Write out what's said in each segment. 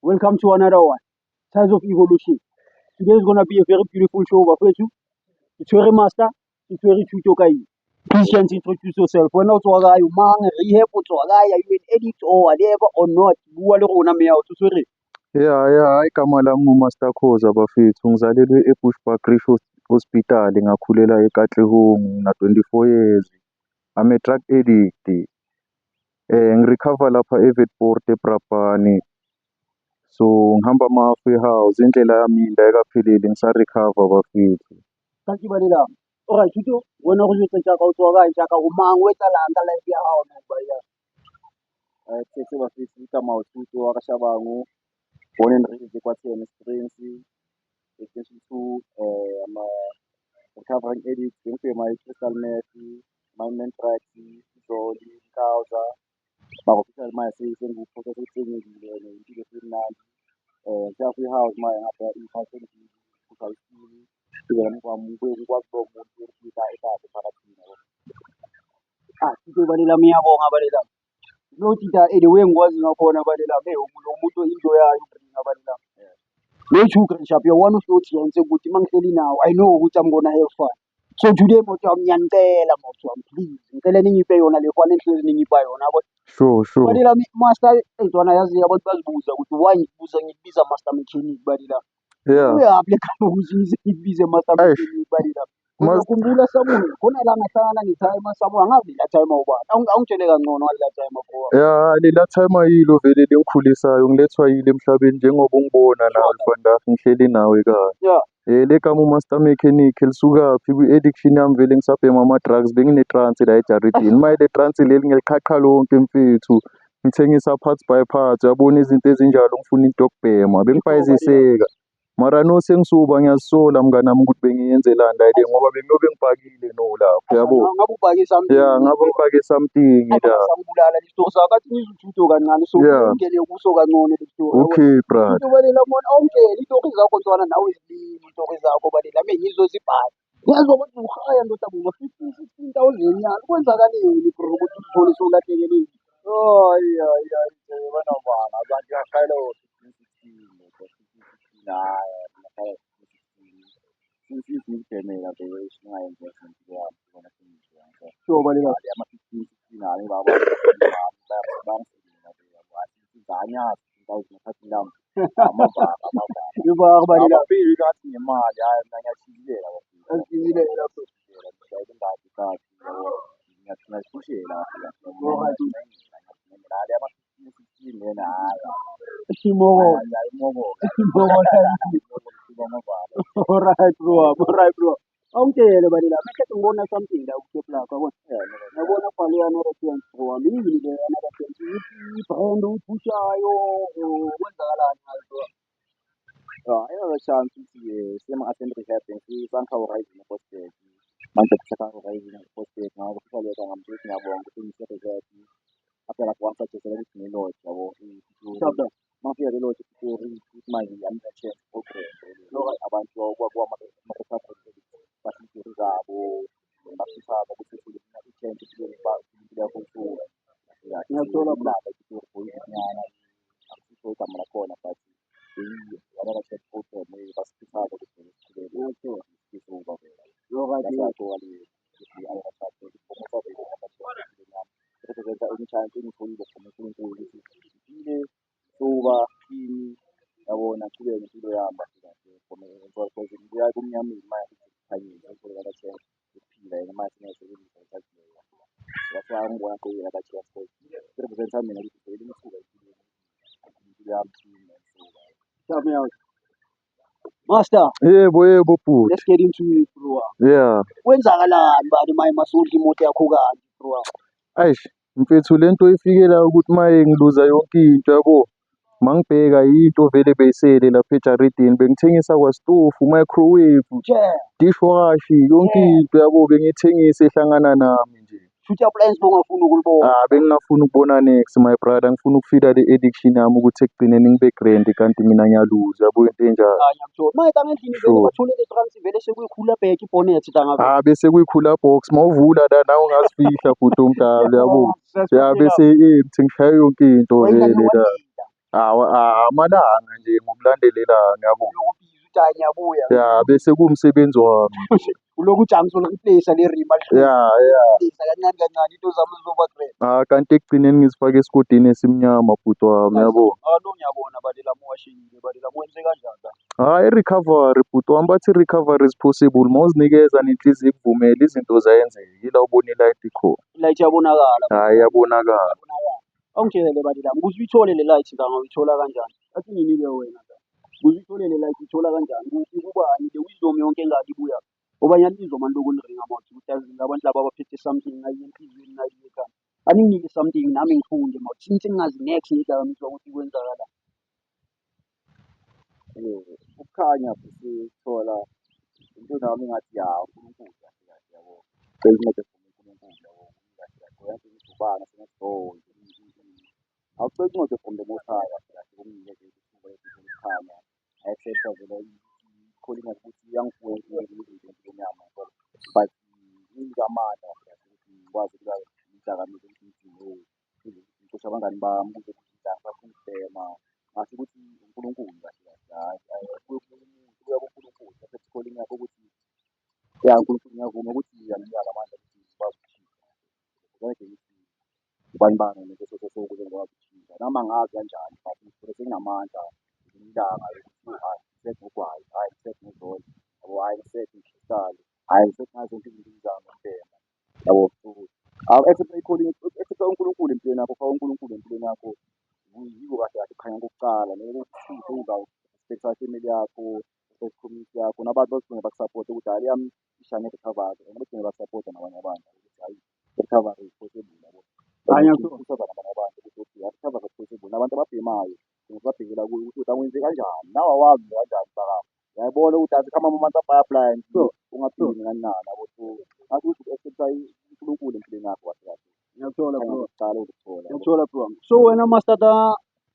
Welcome to another one. Signs of Evolution. Today is gonna be a very beautiful show, Bafetu. It's very master. It's very Chutokai. Please chance introduce yourself. We're not Waga, you man, rehab, Waga, you an edit or whatever or not. Bualona me out to sorry. Igama lami nguMaster Khoza bafethu, ngizalelwe eBushbuckridge Hospital, ngakhulela eKatlehong, ngina-24 years. I'm a drug addict. Ngirecover lapha eWitpoort eBrabane. So ngihamba ama-halfway house, indlela yami yinde ayikapheleli, ngisa-recover bafethu. Thank you, Badila. Alright, Chuto, when I was with Chaka, Chaka, Umang, Wetalanda, like your house, Tete bafethu igama uThuto wakwaShabangu, born and raised eKwatheni Springs, extension 2, I'm a recovering addict, ngibhema i-crystal meth, my drugs, izoli, inkawuza, ba-official manje sengiwu-process uthengekile impilo esimnandi. Halfway house manje ngapha i-house ngikhupha isipili, kube kwami ukwazi lo muntu wesilisa ekahle phakathina. Chuto, Badila, Miyabonga, Badila. Lotita anyway ngikwazi ngakhona balela lo muntu into yayo ubringa balela lo-2 champion one uhloti yenze ukuthi mangihleli nawo I know ukuthi I'm gonna have fun. So today moto wami ngiyanicela moto wami please ngicela ningiphe yona le fun enhlezi ningipha yona yabo. Sure. Balela master entwana yazi abantu bazibuza ukuthi why ngikubiza master mechanic balela. Uyaphi lekhaya ukuthi ngikubize master mechanic balela. Ngikhumbula Samuel khona la ngahlangana ne-time Samuel angazi la time awubani awungitshele kangcono ngale time bro. Lela time ayilo vele lengikhulisayo, ngilethwa yile emhlabeni njengoba ungibona nawe Mfandafo, ngihleli nawe ekhaya. Legama uMaster Mechanic lisukaphi kwi-addiction yami vele ngisabhema ama-drugs, bengine-trance la eJaridini. Maye le trance leli ngiliqhaqha lonke mfethu, ngithengisa parts by parts, uyabona izinto ezinjalo ngifuna into yokubhema, bengifayiziseka. Mara no sengisuba ngiyazisola mnganami ukuthi bengiyenzelani la ngoba bengiyobe ngipakile no lapho yabo. Ngabe upake something. Ngabe ngipake something la. Sangibulala le story sakho athi ngizuthuto kancane so ngene kuso kangcono le story. Okay brother. Into balela mona awungene izinto zakho ntwana nawe izilimi izinto zakho balela ame ngizozibhala. Ngiyazwa ukuthi uhaya ndoda buba 15,000 nyalo kwenzakaleni bro ukuthi uthole solahlekele. Bana bana abantu baqala ngibhemela vele singayenza izinto yami bona sengiyenza. So balela ama-15 nami baba bangizanya ngawuziphathi lami yebo balela ababili kathi nemali hayi ngiyathilela ngiyile lapho. indaba kathi ngiyathushela Alright bro. Awungitshele balela mekhethe ngibona something la ku-tape lakho yabona. Ngiyabona kubhalwe ana-reference bro wami yini le ana-reference ukuthi i-brand uyipushayo kwenzakalani ngayo bro. Ayona chance ukuthi sema-attend rehab ngisangikhawurising e-Hospitaal manje kusakhawurising e-Hospitaal ngako kusaleka ngamthithi ngiyabonga ukuthi ngise-rehab after like one suggestion ukuthi nge-lodge yabo mafika le-lodge iPitori ukuthi manje ngiyanika chance program abantu ama-recovery bahliziri zabo bakhuthaza ukuthi ufuna i-change empilweni impilo yakho isuka ngiyathola ulaka iPitori for izinyana akusikho igama lakhona but another change program basikhuthaza ukuthi siqhubeke isuka representa umshayeli engitholile khona uNkulunkulu ukuthi ngiphile soba kini yabona qhubeke ngempilo yami kahle ngiya kumnyameni manje kukhanyile ngithola la chance ukuphila yena manje ngiyasebenzisa ngithathe lapha ngibona qoyela la chance representa mina ukuthi vele ngisuka impilo yami Help me out. Master. Yebo bhuti. Let's get into it bro. Kwenzakalani bani maye masudla imoto yakho kanti bro? Eish mfethu lento ifikela ukuthi maye ngiluza yonke into yabo. Mangibheka into vele beyisele lapha eJaridini, bengithengisa kwastofu, microwave, dishwasher, yonke into yabo bengithengisa ehlangana nami nje. Futhi appliance bongafuna ukulibona. Bengingafuna ukubona next my brother, ngifuna ukufila le addiction yami ukuthi ekugcineni ngibe grand kanti mina ngiyaluza yabo into enjalo. Ngiyakuthola. Maye kangendlini vele bathole le trans vele sekuyikhula back ibonnet dangabe. Bese kuyikhula box mawuvula la nawe ungazifihla futhi umdala yabo. Bese ngithi ngishaye yonke into vele la. Amalanga nje ngokulandelelana yabo. Ulokhu ubhizi uthi hhayi ngiyabuya. Ya, bese kuwumsebenzi wami. Ulokhu ujamisa uli-replace-a le rim Ya, ya. kancane kancane into zami zizoba great. Kanti ekugcineni ngizifake esigodini esimnyama bhuti wami yabo. Lo ngiyabona balela washingile balela wenze kanjani? I-recovery bhuti wami bathi i-recovery is possible uma uzinikeza nenhliziyo ikuvumela izinto zayenzeka. Yila ubona i-light ikhona. I-light iyabonakala. Hhayi, iyabonakala. Awungitshele badela ukuze uyithole le light nganga uyithola kanjani? Athi nginike wena la. Ukuze uyithole le light uyithola kanjani? Kubani le wisdom yonke engaka ibuya? Ngoba ngiyalizwa manje lokhu niringa mawuthi ukuthi yazi abantu laba abaphethe something ngayo enhliziyweni ngayo ekhaya. Aninginike something nami ngifunde mawuthi ngithi ngingazi next ngidakamizwa ukuthi kwenzakala. Ukukhanya sithola into nami ngathi ya uNkulunkulu kahle kahle yabo. Seyincede from uNkulunkulu yabo. Kahle kahle yonke imizubane senesidondo. Awucela incwadi from the Most High kahle kahle kunginikeze ithuba lokukhanya. I-accept-a vele i-calling ukuthi iyangifunza izinto empilweni but nginika amandla kahle kahle ukuthi ngikwazi ukuba ngidakamizwe ngicishe abangani bami kuze ngifuna ukubhema. Ngasho ukuthi uNkulunkulu kahle kahle hhayi kuya kuNkulunkulu bese calling yakho ukuthi ya uNkulunkulu ngiyavuma ukuthi uyanginika amandla ukuthi ngikwazi ukushintsha. Konke ukuthi ubani bani ukuze ngikwazi ukushintsha noma ngazi kanjani but ngisuke senginamandla ngilanga ukuthi hhayi ngisethe ngogwayi, hhayi ngisethe ngozolo, yabo hhayi ngisethe ngihlale, hhayi ngisethe ngazo zonke izinto engizama ngempela yabo. So accept-a uNkulunkulu empilweni yakho, faka uNkulunkulu empilweni yakho. Yiko kahle kahle kukhanya kokucala respect-a ifamily yakho, respect community yakho nabantu bazogcina baku-support-a ukuthi hhayi leyami ishane i-recovery and bagcine baku-support-a nabanye abantu ukuthi hhayi i-recovery is possible yabo. Ukhuthaza nabanye abantu ukuthi i-recovery is possible. Nabantu ababhemayo babhekela kuyo ukuthi angiwenze kanjani, nawe awazi kanjani baka uyayibona ukuthi azikho ama-months aba-apply-a nje ungaphili ngani nani yabo. So ngathi ukuthi u-accept-a uNkulunkulu empilweni yakho kahle kahle. Ngiyakuthola bro. Uqala ukuthola. Ngiyakuthola bro. So wena mastata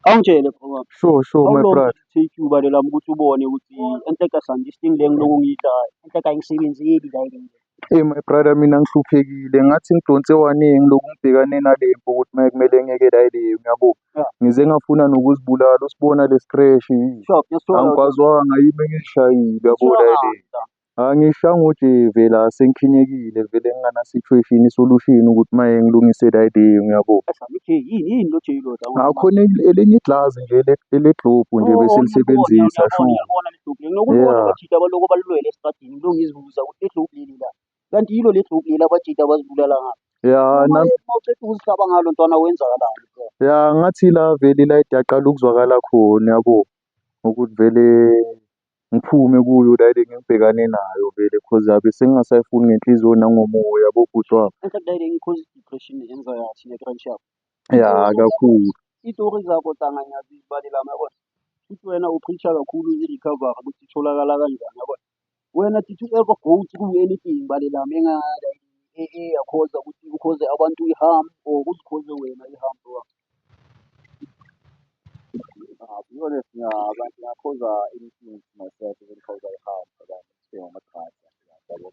awungitshele bro. Sure, How my long brother. did it take you balela ukuthi ubone ukuthi enhleka sanje this thing le ngilokhu ngiyidlayo enhleka ayingisebenzeli la le. My brother mina ngihluphekile ngathi ngidonse waningi lokhu ngibhekane nalempo ukuthi uma kumele ngiyekela leyo ngiyabo. Ngize ngafuna nokuzibulala usibona le scratch. Angikwazwanga yimi engishayile yabo la le. Angishanga nje vela sengikhinyekile vele ngingana situation isolution ukuthi maye ngilungise la leyo ngiyabo. Yini lo J lo? Ngakhona elinye iglazi nje le-globe nje bese lisebenzisa sure. Ngiyakubona abajida abaloko balilwele esitradini ngilo ngizibuza ukuthi le globe leli la. Kanti yilo le globe leli abajida abazibulala ngalo. Ya mawuceda ukuzihlaba ngalo ntwana wenzakalani bro? ya ngathi la vele ilayidi yaqala ukuzwakala khona yabo ukuthi vele ngiphume kuyo la le ngibhekane nayo vele cause yabe sengingasayifuni ngenhliziyo nangomoya yabo bhuti wami. Enhle ngikhoza depression anxiety ne-friendship. Ya kakhulu. Iitori zakho hlanga ngiyazibalela yabona. Futhi wena upreacher kakhulu i-recovery ukuthi itholakala kanjani yabona. Wena did you ever go through anything balela yakhoza ukuthi ukhoze abantu i-harm or uzikhoze wena i-harm bro? To be honest, ngiyakhoza anything to myself even cause i-harm ama-drugs yabo.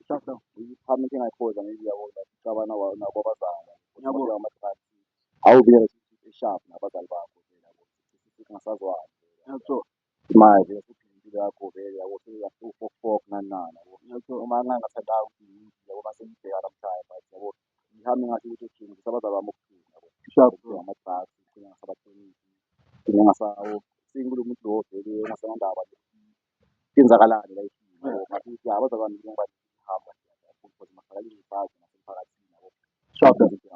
I-harm into engayikhoza maybe yabo ngicabana nakwabazali yabo ama-drugs awubi e-sharp nabazali bakho vele yabo ungasazwani manje impilo yakho vele yabo usufokufok nani nani yabo. Uma ngangathandanga ukuthi yabo mase ngibheka namhlanje but yabo i-harm engasho ukuthi ngifundisa abazali bami ukuphila yabo ama-drugs ngingasabahloniphi kulo muntu lo vele engasanandaba kwenzakalani la ekhaya yabo. Ngathi ukuthi abazali bami ngiyabahamba because mahlala ngiyibhazi nasemphakathini yabo.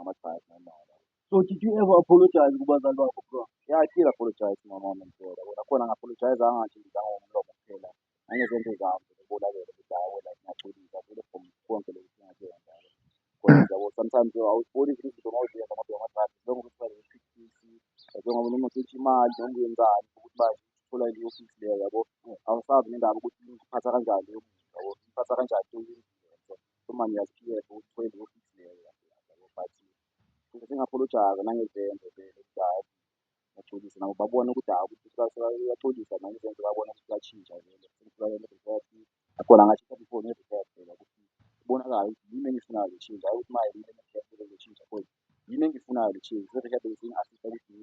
Ama-drugs nani nani. So did you ever apologize kubazali bakho bro? Yeah, I did apologize to my mom and dad. Nakhona nga-apologize nje ngomlomo kuphela. Nangezenzo zami ngibonakele ukuthi hayi wena ngiyaxolisa vele from konke lokhu engakwenza yabo. Because yabo sometimes awuziboni izinto mawuzenza ama-drugs njengokuthi njengoba noma utshintshwa imali noma uyenzani ukuthi manje uthola leyo fix leyo yabo. Awusazi nendaba ukuthi ngiphatha kanjani leyo muntu yabo. Ngiphatha kanjani leyo muntu. So manje ngiyazi-fear ukuthi uthole leyo fix leyo yabo but nginga-apologize nangezenzo vele ukuthi hhayi ngaxolisa nabo babone ukuthi hhayi ukuthi uyaxolisa nangezenzo babone ukuthi kuyashintsha vele futhi nakhona ngashintsha before nge-regret vele ukuthi kubonakale ukuthi yimi engiyifunayo le change hhayi ukuthi manje yimi engiyifunayo le change because yimi engiyifunayo le change i-regret bese ingi-assist-a ukuthi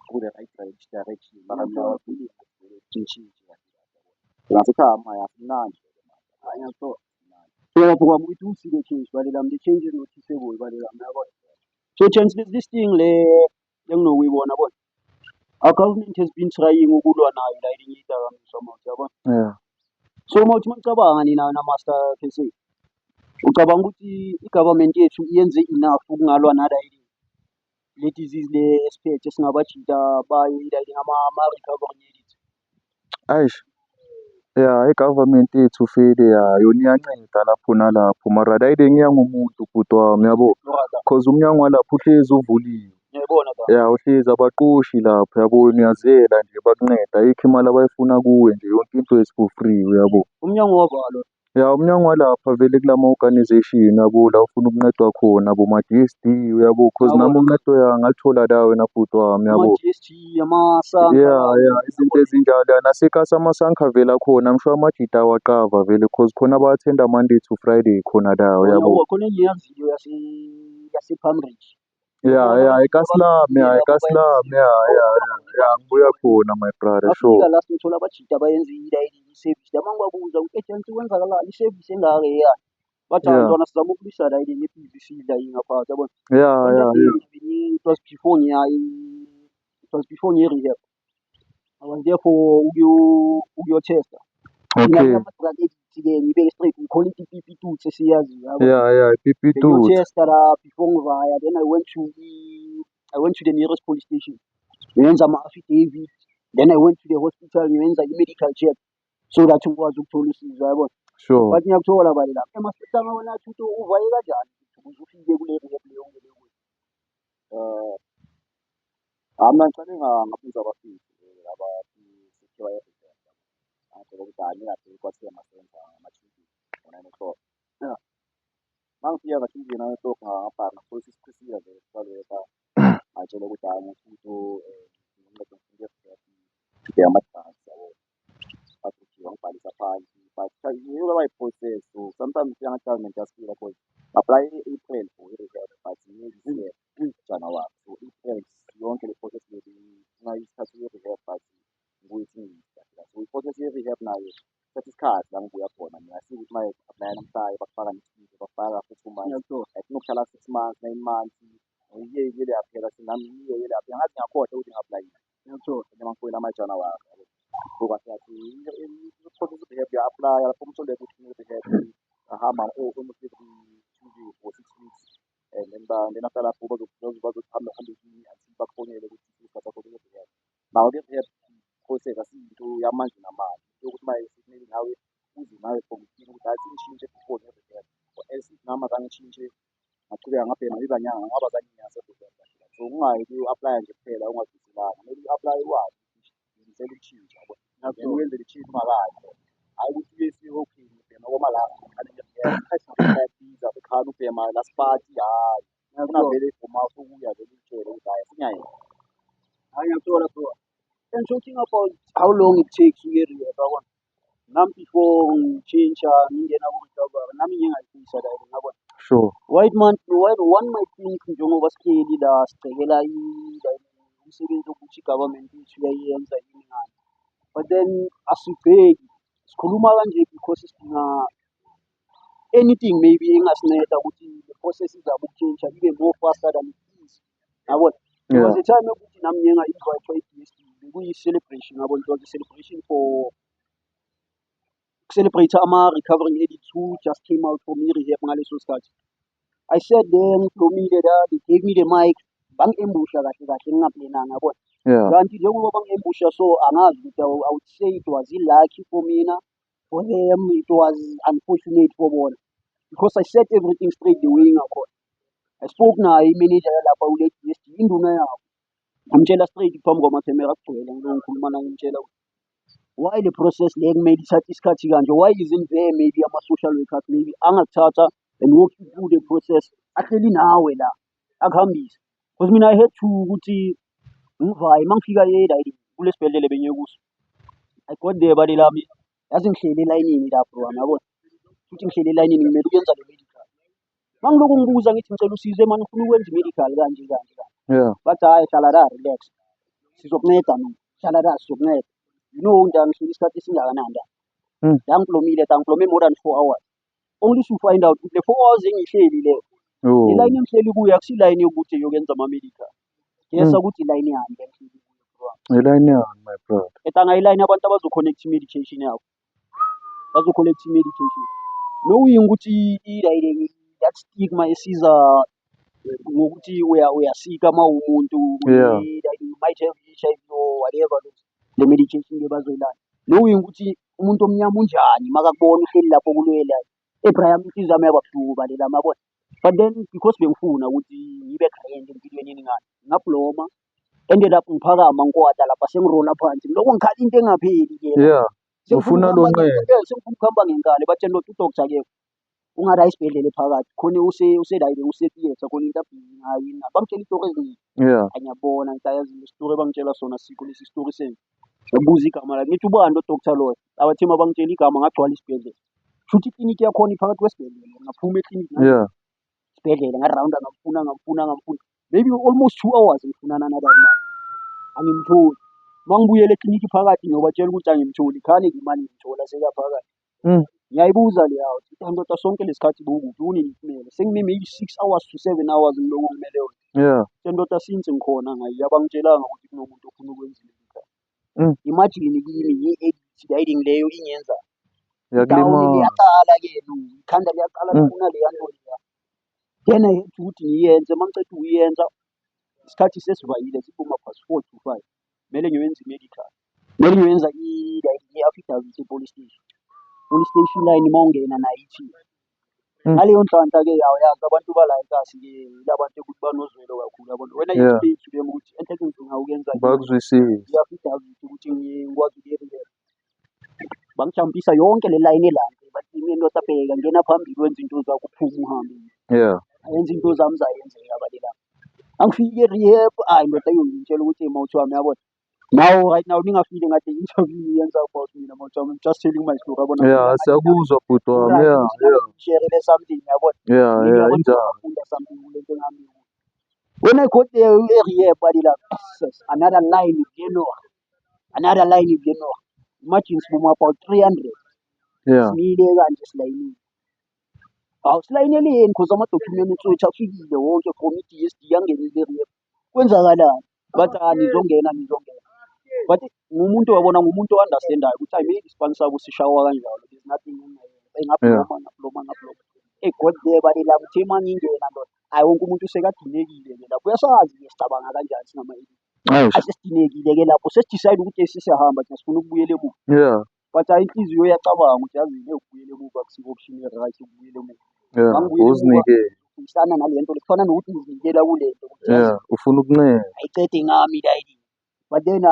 kule right direction mara mina wafili ngitshintshe ngasekhaya asimnandi Hayi ngiyakuthola. So lapho kwami ukuthi usile change balela the change is noticeable balela yabona. So chance this thing le enginokuyibona yabona. Our government has been trying ukulwa nayo la elinye idakamizwa mawuthi yabona. Yeah. So mawuthi mangicabanga nina na Master KC. Ucabanga ukuthi i-government yethu iyenze enough ukungalwa nala le disease le esiphethe singabajita bayo ila ama-recovery units. Aish. Yeah, i-government yethu vele yona iyanceda lapho nalapho mara la ile ngiyangumuntu bhuti wami yabo. Brother, Cause umnyango walapho uhlezi uvuliwe. ngiyayibona la. Yeah, uhlezi abaqoshi lapho yabo uyazela nje bakunceda ayikho imali abayifuna kuwe nje yonke into is for free uyabo. Umnyango wavalwa. Yeah, umnyango walapha vele kulama organization yabo la ufuna ukuncedwa khona boma-DSD uyabo cause nami uncedo ngalithola la wena bhuti wami yabo. Ama-DST, amasanka. Yeah, izinto ezinjalo nasekhasa amasanka vele akhona ngisho amajita awaqava vele cause khona ba-attenda Monday to Friday khona la yabo. Khona enye yavidiyo yase-Palmridge. Yeah, eKaslami, ngibuya khona my brother, sure. Ngafika la ngithola abajita bayenza i-service. Yama ngibabuza u-agent kwenzakalani i-service engaka eyani. Bathi Yeah. ntwana sizama ukulisa la ile PVC la ingaphathi yabona. Yeah. It was before ngiye-rehab. I was there for ukuyotesta. Okay. Ke ngibeke straight ngikhona i-PP2 sesiyaziyo yabo. Yeah, PP2. Ngiyotesta la before ngivaya, then I went to the nearest police station. Ngiyenza ama-affidavit, then I went to the hospital ngiyenza i-medical check so that ngikwazi ukuthola usizo yabona. Sure. But ngiyakuthola bale lapha emasipitanga wona athi ukuthi uvaye kanjani ukuze ufike kule rehab leyo ongene kuyo. mina ngicane ngabuza abafiki abakhiwa e-rehab ngicela ukuthi ngingabheki kwathiwa masenza ama-2 ngo-9 o'clock. Yeah. Mangifika nga-2 ngo-9 o'clock ngapha ngaphosa isiqhisile nje salwetha ngatshela ukuthi ngifuna uncedo ngifike ama-drugs yabo. Bathi ngibhalisa phansi but yibo abayi-process so sometimes ama-government asifika cause apply April for i-rehab but ngeke January so April yonke le process leli isikhathi ye-rehab but so i-process ye-rehab nayo ithatha isikhathi la ngibuya khona mina sike ukuthi ma-apply namhlanje bakufaka next bakufaka for 2 months kunokuhlala 6 months 9 months yile yaphela sinami yile yaphela ngathi ngiyakhohlwa ukuthi ngi-apply noma ngifowela ama-January so kwathi i-process ye-rehab ya-apply lapho umthole ukuthi i-rehab ahamba almost every 2 weeks or 6 weeks and then after lapho bazohamba until bakufonele ukuthi isikhathi sakho se-rehab. Nawo-ke i-rehab process asiyinto yamanje namanje yokuthi manje kumele nawe uze nawe from ukuthi athi ngishintshe before nge-rehab or else nami azange ngishintshe ngachubeka ngabhema ibanyanga ngaba zaningi so ungayi uku-apply nje kuphela ungazizilanga maybe u-apply wazi ngicela ukushintsha yabo then wenze le-change ungakazi hhayi ukuthi uye okay ngibhema kwamalanga biza bekhana ubhema last party hhayi ufuna vele from out ukuya vele utshele ukuthi hhayi singayenza. Hayi ngiyakuthola bro. And talking about how long it takes to get rehab yabona. Nami before ngitshintsha ngingena ku-recovery nami ngike ngayifisa la yabona. Sure. One might think njengoba sihleli la sibhekela umsebenzi wokuthi i-government yethu iyayenza yini ngani. But then asibheki sikhuluma kanje because sidinga anything maybe engasinceda ukuthi the process izama ukutshintsha ibe more faster than it is. Yabona. There was a time ukuthi nami ngike nga-invite i-DSD bekuyi-celebration yabona it was a celebration for celebrate ama-recovering addicts who just came out from i-rehab ngaleso sikhathi. I sat there ngihlomile la they gave me the mic bangi-ambusha kahle kahle ngingaplananga yabona. Yeah. Kanti njengoba bangi-ambusha so angazi ukuthi I would say it was lucky for mina, for them it was unfortunate for bona because I set everything straight the way ngakhona. I spoke naye i-manager yalapha kule DSD induna yabo. Ngimtshela straight phambi kwama-camera kugcwele ngikhuluma naye ngimtshela why the process le kumele ithathe isikhathi kanje, why isn't there maybe ama-social workers maybe angakuthatha and walk you through the process ahleli nawe la akuhambise because mina I had to ukuthi ngivaye mangifika kule sibhedlele bengiye kuso I got there bali lami yazi ngihlele elayinini la bro wami yabona futhi ngihlele elayinini ngimele ukuyenza le medical mangilokhu ngibuza ngithi ngicela usizo manje ngifuna ukwenza i-medical kanje Yeah. bathi hhayi hlala la relax sizokunceda no, hlala la sizokunceda. You know ngihleli isikhathi esingakanani la. Ngiplome more than 4 hours. Only to find out ukuthi le 4 hours engihleli le Oh. line engihleli kuyo akusilayini yokuthi yokwenza ama-medical. Ngiyesa ukuthi ilayini yani le engihleli kuyo. Elayini yani my brother. Etanga ilayini abantu abazo-connect i-medication yabo. Bazo-collect i-medication. Knowing ukuthi that stigma esiza ngokuthi uyasika uma umuntu Yeah. you might have HIV or whatever le medication le bazoyilanda. Knowing ukuthi umuntu omnyama unjani makakubona uhleli lapho kulwela eBraham inhliziyo yami yababuhlungu balela mabona. But then because bengifuna ukuthi ngibe grand empilweni yeningane ngabloma ended up ngiphakama ngikwata lapha sengirola phansi lokho ngikhala into engapheli ke Yeah. Ufuna lo nqeba. sengifuna ukuhamba ngenkale bathe no udoctor ke ungara isibhedlela phakathi khona use-theatre khona into abhini ngayo yini bangitshela istory eziningi. Yeah. Ngiyabona ngiyayazi isitori bangitshela sona siko lesi story senu ngibuza igama lakhe ngithi ubani lo doctor loyo abathi mabangitshela igama ngagcwala isibhedlela futhi ikliniki yakhona iphakathi kwesibhedlela ngaphuma ekliniki Yeah. isibhedlela ngarawunda ngamfuna maybe almost 2 hours ngifunana nabayi mali angimtholi mangibuyele ekliniki phakathi ngiyobatshela ukuthi angimtholi khane ngimali ngimthola sekaphakathi ngiyayibuza le yawo ndoda sonke lesikhathi bukuphi uninikumele sengime maybe 6 hours to 7 hours ngiloko kumele yona Yeah. ndoda since ngikhona ngayi abangitshelanga ukuthi kunomuntu ofuna ukwenza izinto. Imagine kimi ngi-edit riding leyo ingenza down Yakulimaza. liyaqala ke ikhanda liyaqala lifuna leya nto leya then I had ukuthi ngiyenze mangiceda ukuyenza isikhathi sesivayile siphuma past 4 to 5 kumele ngiyenze i-medical kumele ngiyenza i-affidavit e-police station line mawungena nayithi ngaleyo nhlanhla ke yazi abantu bala ekasi ke labantu ukuthi banozwelo kakhulu abantu when I explain to them ukuthi enhle ngidinga ukuyenza Bakuzwisisa. i-affidavit ukuthi ngikwazi ukuyenza bangihlambisa yonke le line elande bathi mina ndoda bheka ngena phambili wenza into zakho uphuma uhambe Yeah. ayenza into zami zayenzeka abalela angifike rehab ndoda yongitshela ukuthi mawuthi wami yabona now right now ningafile ngathi interview yenza about mina mawuthi wami just telling my story yabona Yeah, siyakuzwa bhuti wami. Yeah. share something yabona Yeah, injalo. ngiyafunda something kule nto ngami when I got there rehab balela another line imagine sibuma about 300 Yeah. simile kanje silayinile silayineleni because ama-documents wethu afikile wonke from i-DSD yangenile rehab kwenzakalani bathi nizongena but ngumuntu wabona ngumuntu o-understandayo ukuthi I made isipani sabo sishawa kanjalo there's nothing ngaploma got there balela ngithe mangingena ndoda wonke umuntu sekadinekile ke lapho uyasazi-ke sicabanga kanjani Aish. sesidinekile ke lapho sesidecide ukuthi siyahamba thina sifuna ukubuyela emuva Yeah. but inhliziyo iyacabanga ukuthi yazi ukubuyela emuva akusiyo option e-right ukubuyela emuva Yeah. Uzinike. ufisana nale nto kufana nokuthi ngizinikela kule nto ukuthi Yeah. Ufuna ukuncela. ayicede ngami layini but then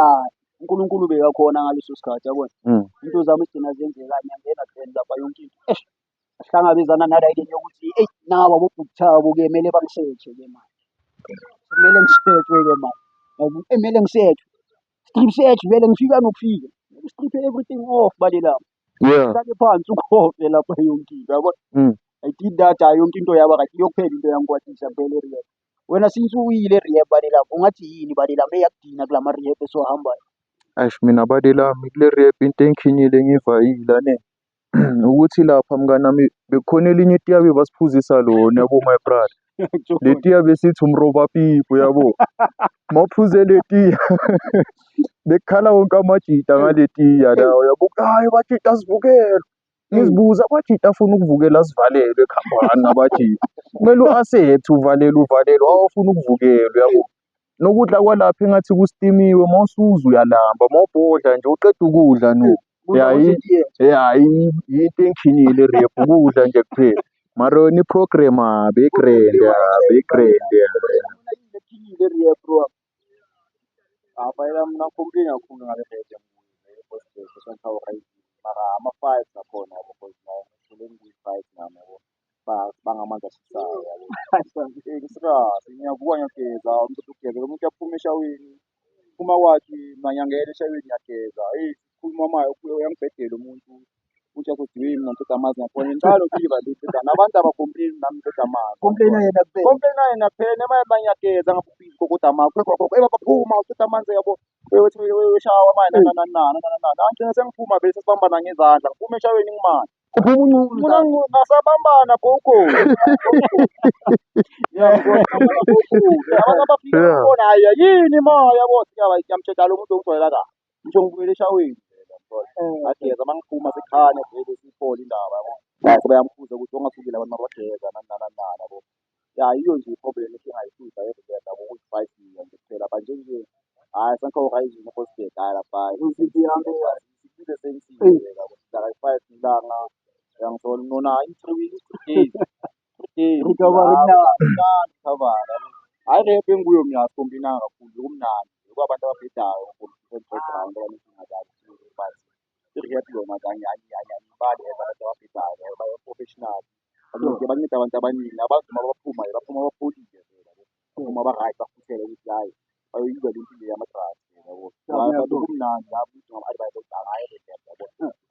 uNkulunkulu bekakhona ngaleso sikhathi yabona into zami zigcina zenzeka nyangena lapha yonke into asihlangabezana nalayini yokuthi naba bobuthabo ke kumele bangisetshe ke manje kumele ngisethwe ke manje kumele ngisethwe strip search vele ngifika nokufika strip everything off balela Yeah. hlale phansi ukhofe lapha yonke into yabona I did that yonke into yaba right yokuphela into yangikwatisa kuphela rehab wena since uyile rehab balela ungathi yini balela meyakudina kulama rehab esohambayo Aish mina bade lami kule rap into engikhinyile ngivayila ne ukuthi lapha mnganami bekukhona elinye itiya bebasiphuzisa lona yabo my brother. Le tiya besithi umroba pipo yabo. Mawuphuze le tiya bekhala wonke amajita ngale tiya lawo yabo. Hayi bajita sivukela. Ngizibuza bajita afuna ukuvukela sivalelwe ekhambani nabajita. Kumele u-accept uvalelwe awufuna ukuvukelwa yabo. Nokudla kwalapha engathi kustimiwe mawusuza uyalamba mawubhodla nje uqeda ukudla no. Into engikhinyile rap ukudla nje kuphela. Mara yona i-program beyigrand Phela mina ngikhompline kakhulu ngale rehab mara ama-fights akhona yabo because ngithole ngiyi-fight nami yabo bangamanzi ashisayo yabo. Ngisikazi ngiyavuka ngiyageza ugeza umuntu uyaphuma eshawini phuma kwakhe manyangena eshawini ngiyageza khuluma maye uyangibhedela umuntu uthi akuthi mina ngiceda amazi ngakhona njalo kiba ngiceda nabantu abakhompline nami ngiceda amazi complain yena kuphela ema ngiyageza ngaphuma uceda amanzi yabo weshawa manje angigcina sengiphuma vele sesibambana ngezandla ngiphume eshaweni ngimane Uphuma unqunu mina ngasabambana boko yabona boko abantu abafika Yeah. babona hayi yini ma yabo ngiyamtshela lo muntu ongitholela la ngisho ngibuyele eshaweni ageza mangiphuma sekhanya vele siphola indaba yabo sebayamkhuza ukuthi ongasukile abantu mabageza nani yabo ya yiyo nje i-problem esingayisusa evela ukuthi 5 million nje kuphela manje nje hayi sangikhawurizini eForceback hayi lapha sipile sengisile yabo sidlala i-5 ilanga yangisola nona i-3 weeks 3 days recovery khavara hayi rap enguyo mina asikhombinanga kakhulu kumnandi kwabantu ababhedayo background but i-rap yona angiyibali abantu ababhedayo professional ke banceda abantu abaningi abantu mabaphuma bapholile vela baphuma ba-right bakhuthele ukuthi hayi bayoyilwela impilo yama-drugs yabo abantu kumnandi lapho ukuthi ngama-advice ukuthi angayi yabo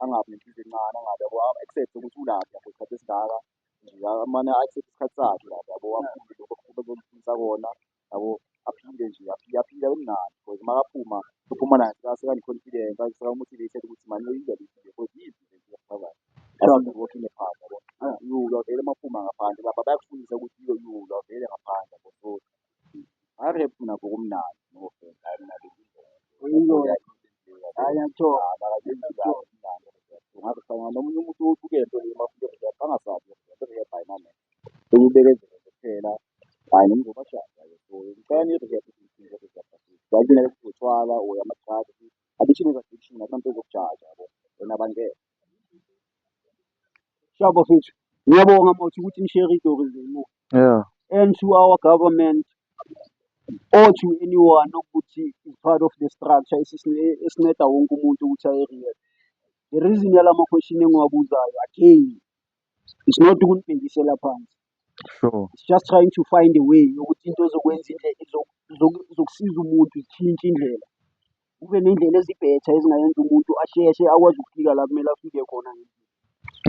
angabi nempilo encane angabi yabo accept ukuthi ulapha yabo isikhathi esingaka nje amane accept isikhathi sakhe lapha yabo aphinde lokho bezomfisa kona yabo aphinde nje aphile kumnandi because makaphuma uphuma naye sekani-confident seka-motivated ukuthi manje uyilwela impilo because yiphi le yakhavana working apart yabo yulwa vele maphuma ngaphandle lapha bayakufundisa ukuthi yulwa vele ngaphandle yabo so hare mina ngokumnandi no-friend hayi mina nomunye umuntu ohlukene angasabi i-rehab hayi mama sekubekezele kuphela hayi nomuntu obashada so ngicela ni-rehab bagcina ukuzotshwala or ama-drugs addiction is addiction akunanto ezokujaja yabo wena bangeke Shabo mfethu, ngiyabonga mawuthi ukuthi ni-share iy'tori zenu Yeah. and to our government or to anyone ukuthi is part of the structure esinceda wonke umuntu ukuthi aye-rehab. The reason yalama question engiwabuzayo again is not ukunibhekisela phansi. Sure. It's just trying to find a way yokuthi into zokwenza zokusiza umuntu zitshintshe indlela. Kube ney'ndlela ezibhetha ezingayenza umuntu asheshe akwazi ukufika la kumele afike khona.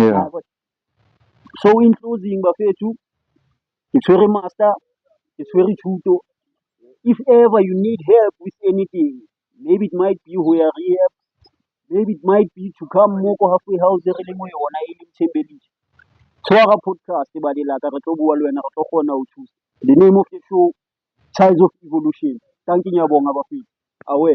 Yeah. So in closing bafethu, it's very master, it's very tuto. If ever you need help with anything, maybe it might be where rehab, maybe it might be to come moko halfway house re leng ho yona e leng Thembelihle. Tshwara podcast ba lelaka re tlo bua le wena re tlo kgona ho thusa. The name of the show, Tides of Evolution. Thank you ngiyabonga bafethu. Awe.